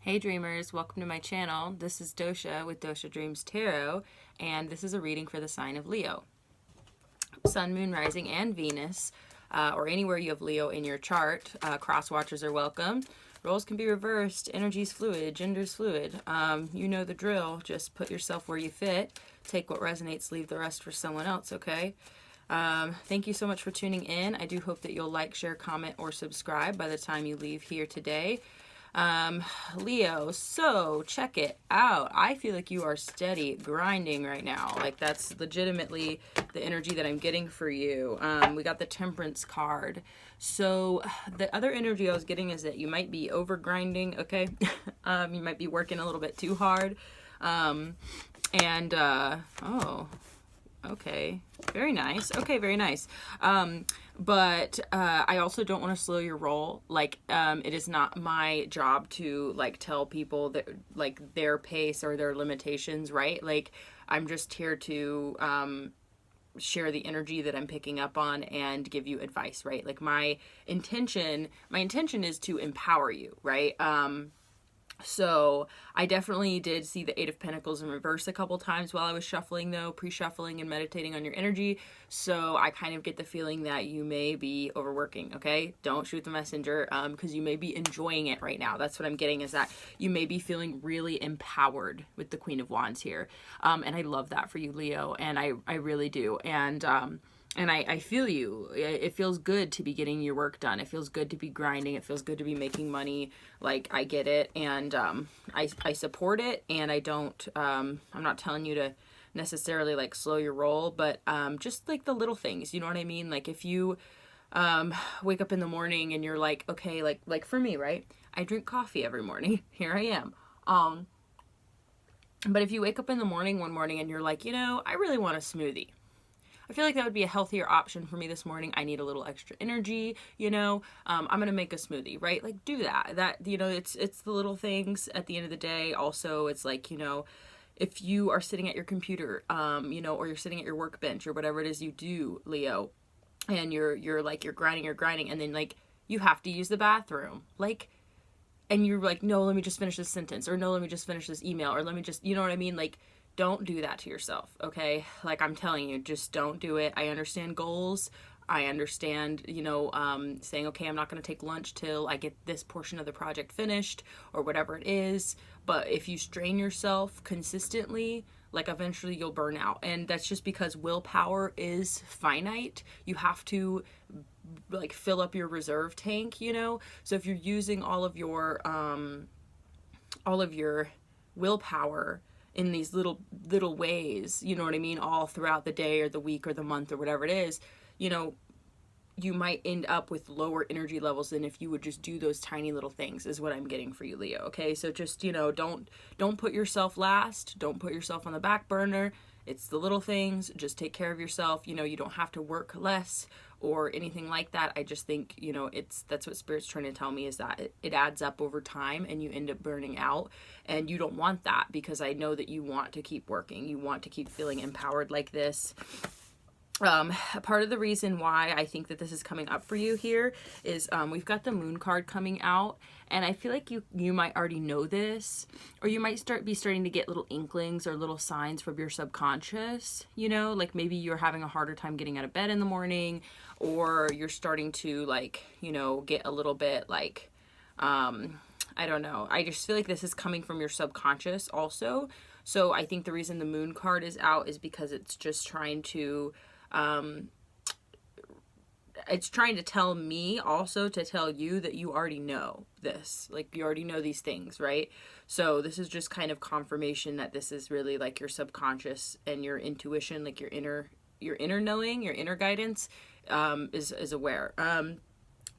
Hey dreamers, welcome to my channel. This is Dosha with DoshaDreams Tarot, and this is a reading for the sign of Leo. Sun, Moon, Rising, and Venus, or anywhere you have Leo in your chart. Cross watchers are welcome. Roles can be reversed. Energy's fluid. Gender's fluid. You know the drill. Just put yourself where you fit. Take what resonates. Leave the rest for someone else, okay? Thank you so much for tuning in. I do hope that you'll like, share, comment, or subscribe by the time you leave here today. Leo, so check it out. I feel like you are steady grinding right now. Like that's legitimately the energy that I'm getting for you. We got the Temperance card. So the other energy I was getting is that you might be over grinding, okay? You might be working a little bit too hard. Oh, okay, very nice. Okay, very nice. But I also don't want to slow your roll. Like, it is not my job to like tell people that like their pace or their limitations, right? Like, I'm just here to share the energy that I'm picking up on and give you advice, right? Like my intention is to empower you, right? So I definitely did see the Eight of Pentacles in reverse a couple times while I was shuffling, though, pre-shuffling and meditating on your energy. So I kind of get the feeling that you may be overworking, okay? Don't shoot the messenger, because you may be enjoying it right now. That's what I'm getting, is that you may be feeling really empowered with the Queen of Wands here. And I love that for you, Leo, and I really do. And I feel you. It feels good to be getting your work done. It feels good to be grinding. It feels good to be making money. Like, I get it. And I support it. And I don't, I'm not telling you to necessarily like slow your roll, but just like the little things, you know what I mean? Like if you wake up in the morning and you're like, okay, like for me, right? I drink coffee every morning. Here I am. But if you wake up in the morning one morning and you're like, you know, I really want a smoothie. I feel like that would be a healthier option for me this morning. I need a little extra energy, you know. I'm gonna make a smoothie, right? Like, do that. That, you know, it's the little things at the end of the day. Also, it's like, you know, if you are sitting at your computer, you know, or you're sitting at your workbench or whatever it is you do, Leo, and you're grinding, and then like you have to use the bathroom, like, and you're like, no, let me just finish this sentence, or no, let me just finish this email, or let me just, you know what I mean, like. Don't do that to yourself, okay? Like, I'm telling you, just don't do it. I understand goals. I understand, you know, saying, okay, I'm not going to take lunch till I get this portion of the project finished or whatever it is. But if you strain yourself consistently, like eventually you'll burn out. And that's just because willpower is finite. You have to like fill up your reserve tank, you know? So if you're using all of your willpower in these little ways, you know what I mean, all throughout the day or the week or the month or whatever it is, you know, you might end up with lower energy levels than if you would just do those tiny little things, is what I'm getting for you, Leo. Okay, so just, you know, don't put yourself last. Don't put yourself on the back burner. It's the little things. Just take care of yourself. You know, you don't have to work less or anything like that. I just think, you know, that's what Spirit's trying to tell me, is that it adds up over time and you end up burning out, and you don't want that, because I know that you want to keep working. You want to keep feeling empowered like this. Part of the reason why I think that this is coming up for you here is we've got the Moon card coming out, and I feel like you might already know this, or you might be starting to get little inklings or little signs from your subconscious, you know, like maybe you're having a harder time getting out of bed in the morning, or you're starting to like, you know, get a little bit like, I don't know. I just feel like this is coming from your subconscious also. So I think the reason the Moon card is out is because it's just trying to tell me also to tell you that you already know this, like you already know these things, right? So this is just kind of confirmation that this is really like your subconscious and your intuition, like your inner knowing, your inner guidance, is aware.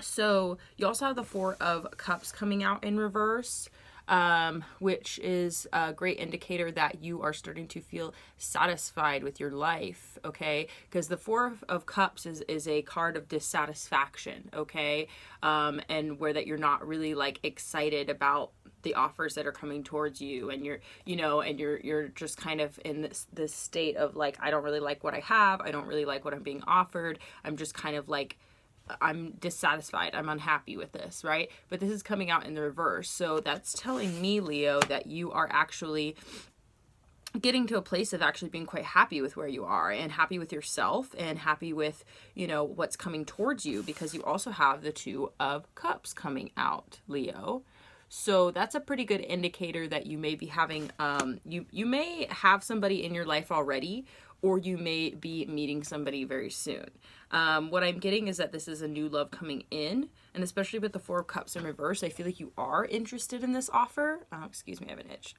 So you also have the Four of Cups coming out in reverse, which is a great indicator that you are starting to feel satisfied with your life, okay? Because the Four of Cups is a card of dissatisfaction, okay? And where that you're not really like excited about the offers that are coming towards you, and you're just kind of in this state of like, I don't really like what I have. I don't really like what I'm being offered. I'm just kind of like I'm dissatisfied, I'm unhappy with this, right? But this is coming out in the reverse. So that's telling me, Leo, that you are actually getting to a place of actually being quite happy with where you are, and happy with yourself, and happy with, you know, what's coming towards you, because you also have the Two of Cups coming out, Leo. So that's a pretty good indicator that you may be having, you may have somebody in your life already, or you may be meeting somebody very soon. What I'm getting is that this is a new love coming in, and especially with the Four of Cups in reverse, I feel like you are interested in this offer. Excuse me, I have an itch.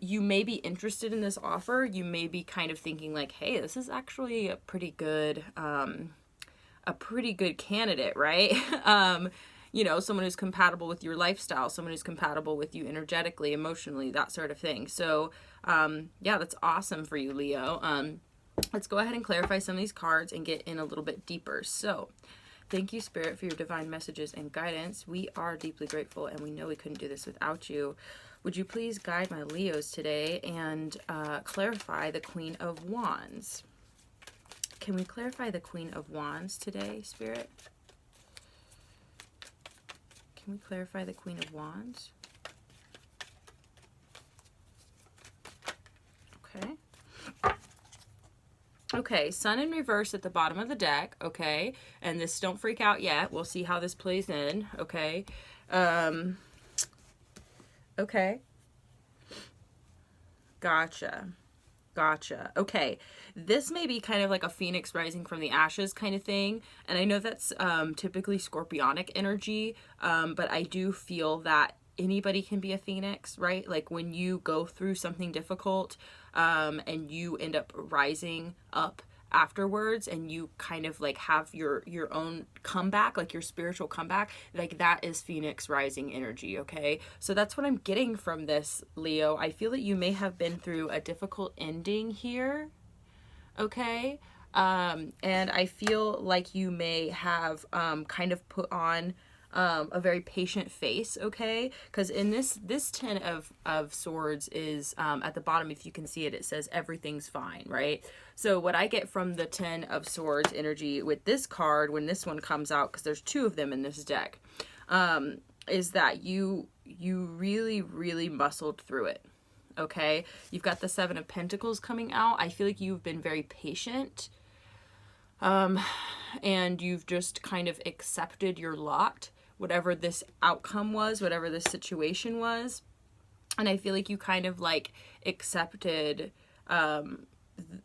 You may be interested in this offer. You may be kind of thinking like, hey, this is actually a pretty good candidate, right? You know, someone who's compatible with your lifestyle, someone who's compatible with you energetically, emotionally, that sort of thing. So, yeah, that's awesome for you, Leo. Let's go ahead and clarify some of these cards and get in a little bit deeper. So, thank you, Spirit, for your divine messages and guidance. We are deeply grateful, and we know we couldn't do this without you. Would you please guide my Leos today and clarify the Queen of Wands? Can we clarify the Queen of Wands today, Spirit? Can we clarify the Queen of Wands? Okay. Okay, Sun in reverse at the bottom of the deck, okay? And this, don't freak out yet. We'll see how this plays in, okay? Okay. Gotcha. Gotcha. Okay. This may be kind of like a phoenix rising from the ashes kind of thing. And I know that's typically scorpionic energy, but I do feel that anybody can be a phoenix, right? Like when you go through something difficult and you end up rising up afterwards, and you kind of like have your own comeback, like your spiritual comeback, like that is phoenix rising energy. Okay, so that's what I'm getting from this, Leo. I feel that you may have been through a difficult ending here, okay, and I feel like you may have kind of put on a very patient face, okay? Because in this Ten of Swords is at the bottom, if you can see it, it says everything's fine, right? So what I get from the Ten of Swords energy with this card, when this one comes out, because there's two of them in this deck, is that you really, really muscled through it, okay? You've got the Seven of Pentacles coming out. I feel like you've been very patient, and you've just kind of accepted your lot, whatever this outcome was, whatever this situation was. And I feel like you kind of like accepted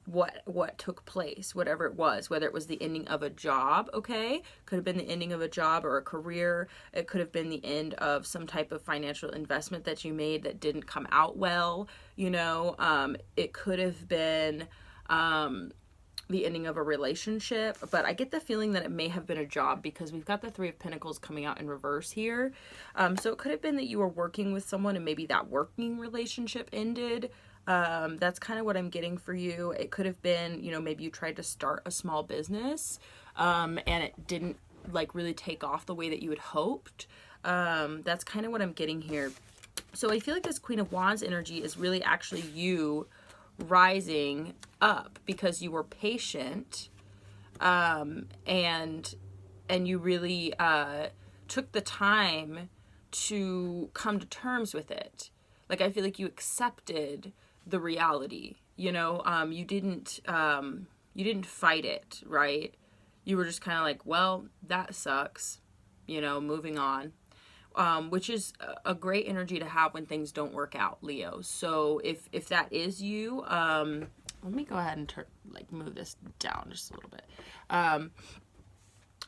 what took place, whatever it was, whether it was the ending of a job, okay? Could have been the ending of a job or a career. It could have been the end of some type of financial investment that you made that didn't come out well, you know? It could have been the ending of a relationship, but I get the feeling that it may have been a job, because we've got the Three of Pentacles coming out in reverse here. So it could have been that you were working with someone and maybe that working relationship ended. That's kind of what I'm getting for you. It could have been, you know, maybe you tried to start a small business, and it didn't like really take off the way that you had hoped. That's kind of what I'm getting here. So I feel like this Queen of Wands energy is really actually you rising up because you were patient, and you really took the time to come to terms with it. Like I feel like you accepted the reality, you know. You didn't fight it, right? You were just kind of like, well, that sucks, you know, moving on. Which is a great energy to have when things don't work out, Leo. So if that is you, let me go ahead and move this down just a little bit.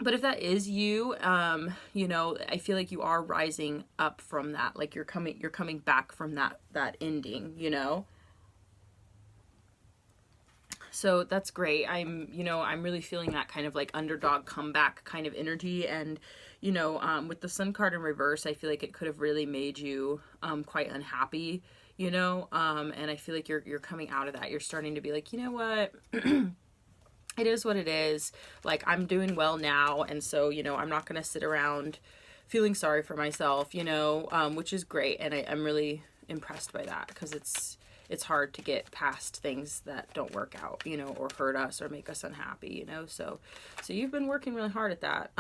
But if that is you, you know, I feel like you are rising up from that. Like you're coming back from that ending, you know. So that's great. I'm really feeling that kind of like underdog comeback kind of energy. And, you know, with the Sun card in reverse, I feel like it could have really made you quite unhappy, you know. And I feel like you're coming out of that. You're starting to be like, you know what? It is what it is. Like, I'm doing well now. And so, you know, I'm not going to sit around feeling sorry for myself, you know, which is great. And I'm really impressed by that, because it's hard to get past things that don't work out, you know, or hurt us or make us unhappy, you know. So you've been working really hard at that.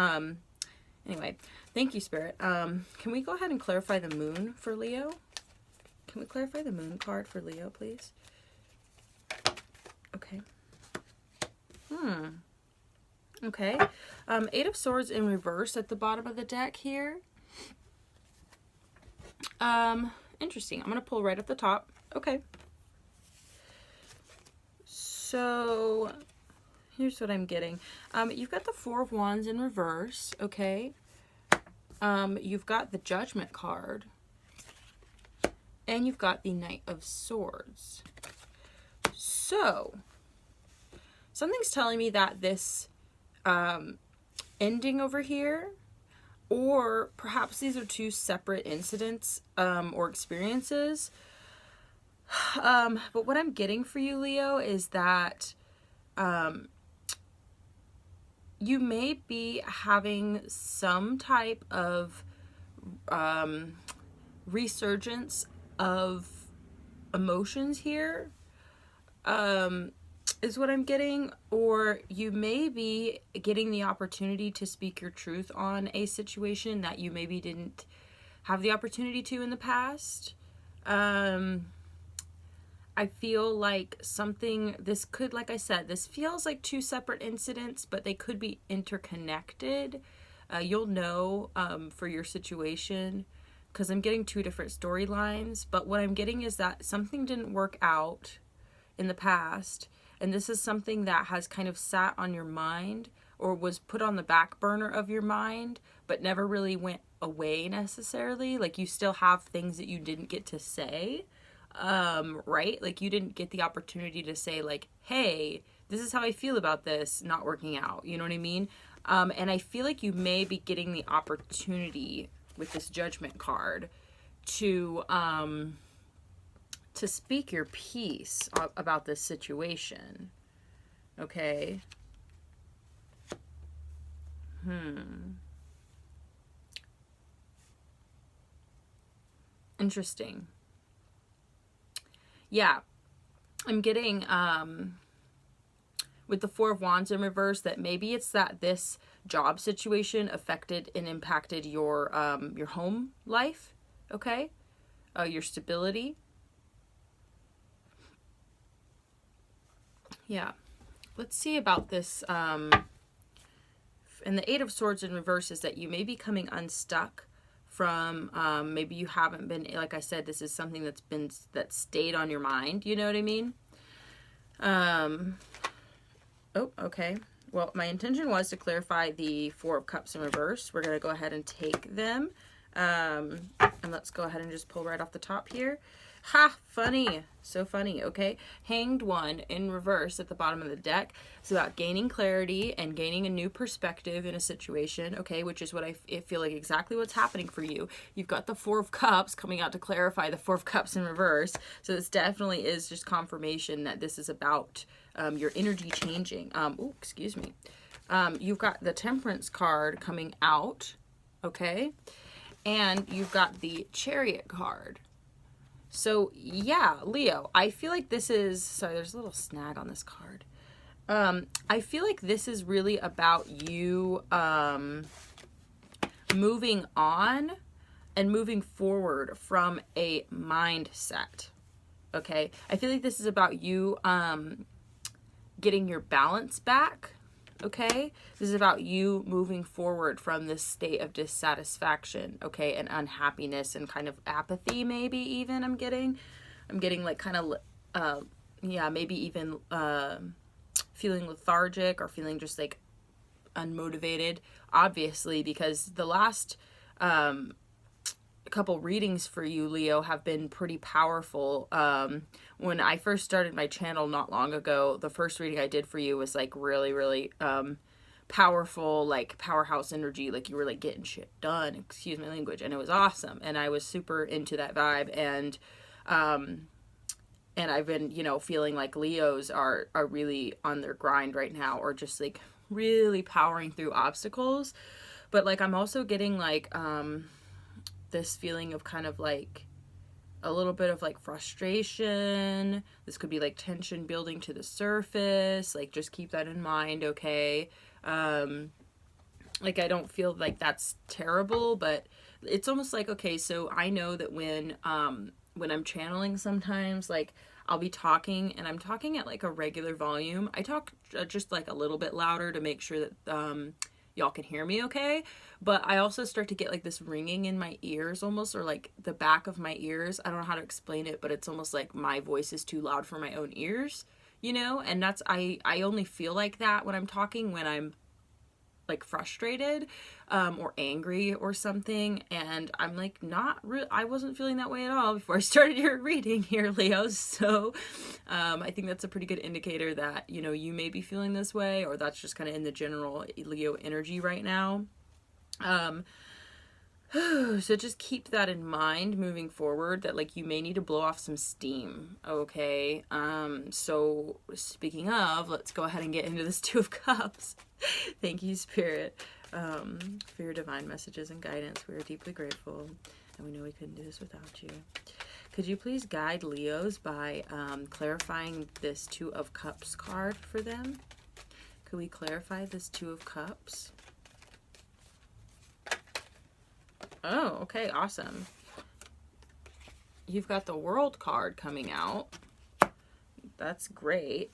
Anyway, thank you, Spirit. Can we go ahead and clarify the moon for Leo? Can we clarify the moon card for Leo, please? Okay. Okay. Eight of Swords in reverse at the bottom of the deck here. Interesting. I'm going to pull right at the top. Okay. So, here's what I'm getting. You've got the Four of Wands in reverse, okay? You've got the Judgment card. And you've got the Knight of Swords. So, something's telling me that this ending over here, or perhaps these are two separate incidents or experiences. But what I'm getting for you, Leo, is that you may be having some type of resurgence of emotions here, is what I'm getting. Or you may be getting the opportunity to speak your truth on a situation that you maybe didn't have the opportunity to in the past. I feel like something, this could, like I said, this feels like two separate incidents, but they could be interconnected. You'll know for your situation, because I'm getting two different storylines. But what I'm getting is that something didn't work out in the past, and this is something that has kind of sat on your mind or was put on the back burner of your mind, but never really went away necessarily. Like, you still have things that you didn't get to say. Right? Like, you didn't get the opportunity to say, like, hey, this is how I feel about this not working out. You know what I mean? And I feel like you may be getting the opportunity with this Judgment card to speak your piece about this situation. Okay. Interesting. Yeah, I'm getting, with the Four of Wands in reverse, that maybe it's that this job situation affected and impacted your home life, okay? Your stability. Yeah. Let's see about this, and the Eight of Swords in reverse is that you may be coming unstuck from, maybe you haven't been, like I said, this is something that stayed on your mind, you know what I mean? Oh, okay. Well, my intention was to clarify the Four of Cups in reverse. We're going to go ahead and take them. And let's go ahead and just pull right off the top here. Ha! Funny. So funny, okay? Hanged One in reverse at the bottom of the deck. It's about gaining clarity and gaining a new perspective in a situation, okay? Which is what I feel like exactly what's happening for you. You've got the Four of Cups coming out to clarify the Four of Cups in reverse. So this definitely is just confirmation that this is about your energy changing. Oh, excuse me. You've got the Temperance card coming out, okay? And you've got the Chariot card. So, yeah, Leo, I feel like this is... Sorry, there's a little snag on this card. I feel like this is really about you moving on and moving forward from a mindset, okay? I feel like this is about you getting your balance back, okay? This is about you moving forward from this state of dissatisfaction, okay, and unhappiness and kind of apathy, maybe even. I'm getting like kind of yeah, maybe even feeling lethargic or feeling just like unmotivated, obviously, because the last couple readings for you, Leo, have been pretty powerful. When I first started my channel not long ago, the first reading I did for you was like really powerful, like powerhouse energy, like you were like getting shit done, excuse my language, and it was awesome, and I was super into that vibe. And I've been, you know, feeling like Leos are really on their grind right now, or just like really powering through obstacles. But like I'm also getting like this feeling of kind of like a little bit of like frustration. This could be like tension building to the surface. Like just keep that in mind, okay? Like I don't feel like that's terrible, but it's almost like, okay, so I know that when I'm channeling sometimes, like I'll be talking and I'm talking at like a regular volume. I talk just like a little bit louder to make sure that y'all can hear me okay. But I also start to get like this ringing in my ears almost, or like the back of my ears. I don't know how to explain it, but it's almost like my voice is too loud for my own ears, you know? And that's, I only feel like that when I'm talking, when I'm like frustrated or angry or something, and I'm like I wasn't feeling that way at all before I started your reading here, Leo. So I think that's a pretty good indicator that, you know, you may be feeling this way, or that's just kind of in the general Leo energy right now. So just keep that in mind moving forward, that like you may need to blow off some steam, okay? So speaking of, let's go ahead and get into this Two of Cups. Thank you, Spirit, for your divine messages and guidance. We are deeply grateful, and we know we couldn't do this without you. Could you please guide Leos by clarifying this Two of Cups card for them? Could we clarify this Two of Cups? Oh, okay, awesome. You've got the World card coming out. That's great.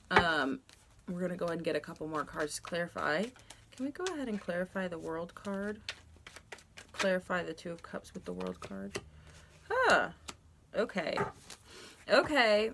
We're going to go ahead and get a couple more cards to clarify. Can we go ahead and clarify the World card? Clarify the Two of Cups with the World card. Huh. Okay. Okay.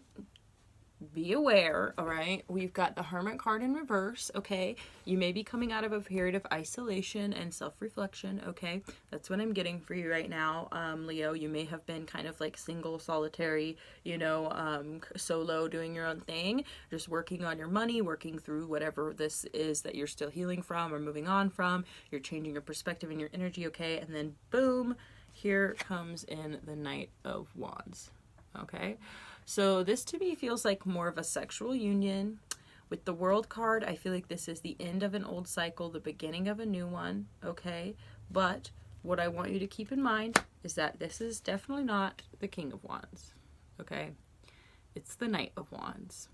Be aware, all right? We've got the Hermit card in reverse, okay? You may be coming out of a period of isolation and self-reflection, okay? That's what I'm getting for you right now, Leo. You may have been kind of like single, solitary, you know, solo, doing your own thing, just working on your money, working through whatever this is that you're still healing from or moving on from. You're changing your perspective and your energy, okay? And then boom, here comes in the Knight of Wands, okay? So this to me feels like more of a sexual union. With the World card, I feel like this is the end of an old cycle, the beginning of a new one, okay? But what I want you to keep in mind is that this is definitely not the King of Wands, okay? It's the Knight of Wands.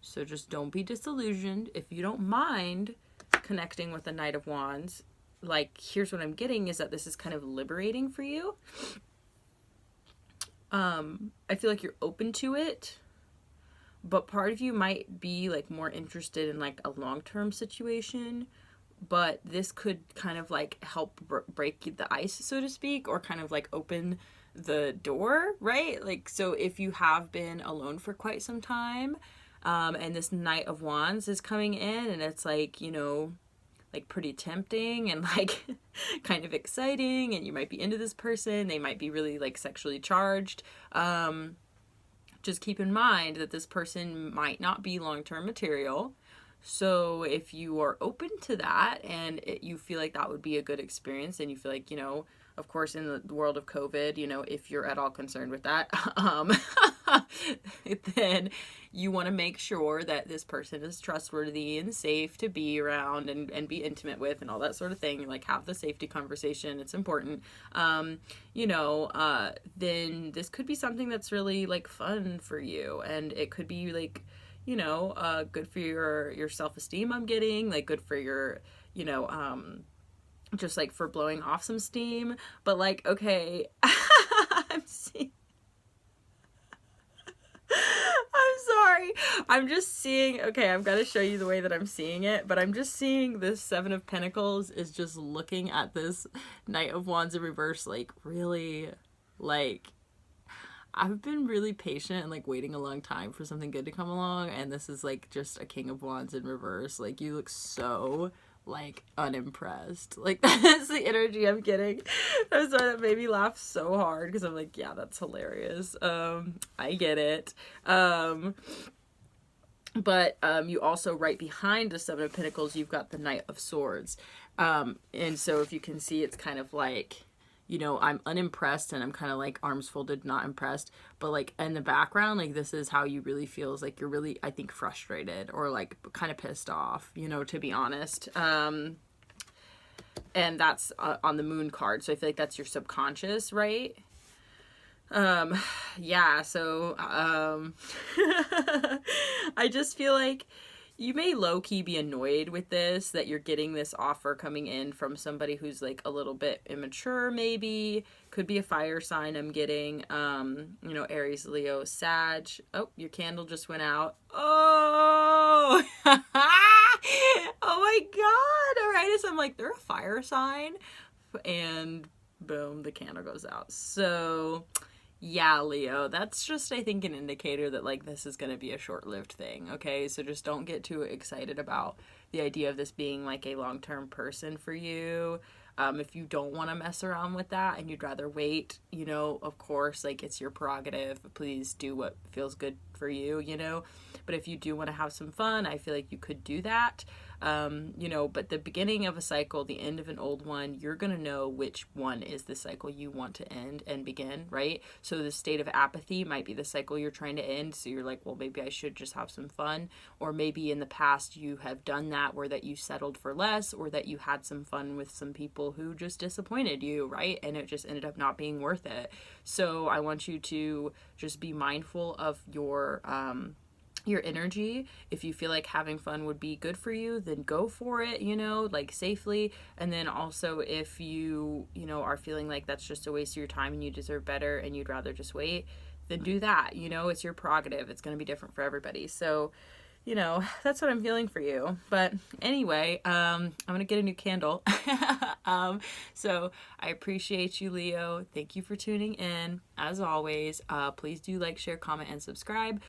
So just don't be disillusioned. If you don't mind connecting with the Knight of Wands, like, here's what I'm getting is that this is kind of liberating for you. I feel like you're open to it, but part of you might be like more interested in like a long-term situation, but this could kind of like help break the ice, so to speak, or kind of like open the door, right? Like, so if you have been alone for quite some time, and this Knight of Wands is coming in and it's like, you know, like pretty tempting and like kind of exciting, and you might be into this person, they might be really like sexually charged, just keep in mind that this person might not be long-term material. So if you are open to that and you feel like that would be a good experience, and you feel like, you know, of course, in the world of COVID, you know, if you're at all concerned with that, then you want to make sure that this person is trustworthy and safe to be around and be intimate with and all that sort of thing. Like, have the safety conversation. It's important. You know, then this could be something that's really like fun for you, and it could be like, you know, good for your self-esteem. I'm getting like good for your, you know, just like for blowing off some steam. But like, okay, I'm sorry. I'm just seeing, okay, I've got to show you the way that I'm seeing it, but I'm just seeing this Seven of Pentacles is just looking at this Knight of Wands in reverse, like really, like, I've been really patient and like waiting a long time for something good to come along, and this is like just a King of Wands in reverse. Like, you look so like unimpressed. Like, that's the energy I'm getting. I'm sorry, that made me laugh so hard because I'm like, yeah, that's hilarious. I get it. But you also, right behind the Seven of Pentacles, you've got the Knight of Swords. And so if you can see, it's kind of like, you know, I'm unimpressed and I'm kind of like arms folded, not impressed. But like in the background, like this is how you really feel, is like you're really, I think, frustrated or like kind of pissed off, you know, to be honest. And that's on the Moon card. So I feel like that's your subconscious, right? Yeah, so, I just feel like you may low-key be annoyed with this, that you're getting this offer coming in from somebody who's like a little bit immature, maybe. Could be a fire sign I'm getting. Aries, Leo, Sag. Oh, your candle just went out. Oh! Oh my God! Alright, so I'm like, they're a fire sign. And boom, the candle goes out. So yeah, Leo, that's just, I think, an indicator that like this is going to be a short-lived thing, okay? So just don't get too excited about the idea of this being like a long-term person for you. If you don't want to mess around with that and you'd rather wait, of course, like it's your prerogative. Please do what feels good for you. But if you do want to have some fun, I feel like you could do that. But the beginning of a cycle, the end of an old one, you're going to know which one is the cycle you want to end and begin, right? So the state of apathy might be the cycle you're trying to end. So you're like, well, maybe I should just have some fun. Or maybe in the past you have done that, where that you settled for less, or that you had some fun with some people who just disappointed you, right? And it just ended up not being worth it. So I want you to just be mindful of your energy. If you feel like having fun would be good for you, then go for it, like safely. And then also if you are feeling like that's just a waste of your time and you deserve better and you'd rather just wait, then do that. It's your prerogative. It's going to be different for everybody. So that's what I'm feeling for you. But anyway, I'm going to get a new candle. So I appreciate you, Leo. Thank you for tuning in. As always, please do like, share, comment, and subscribe.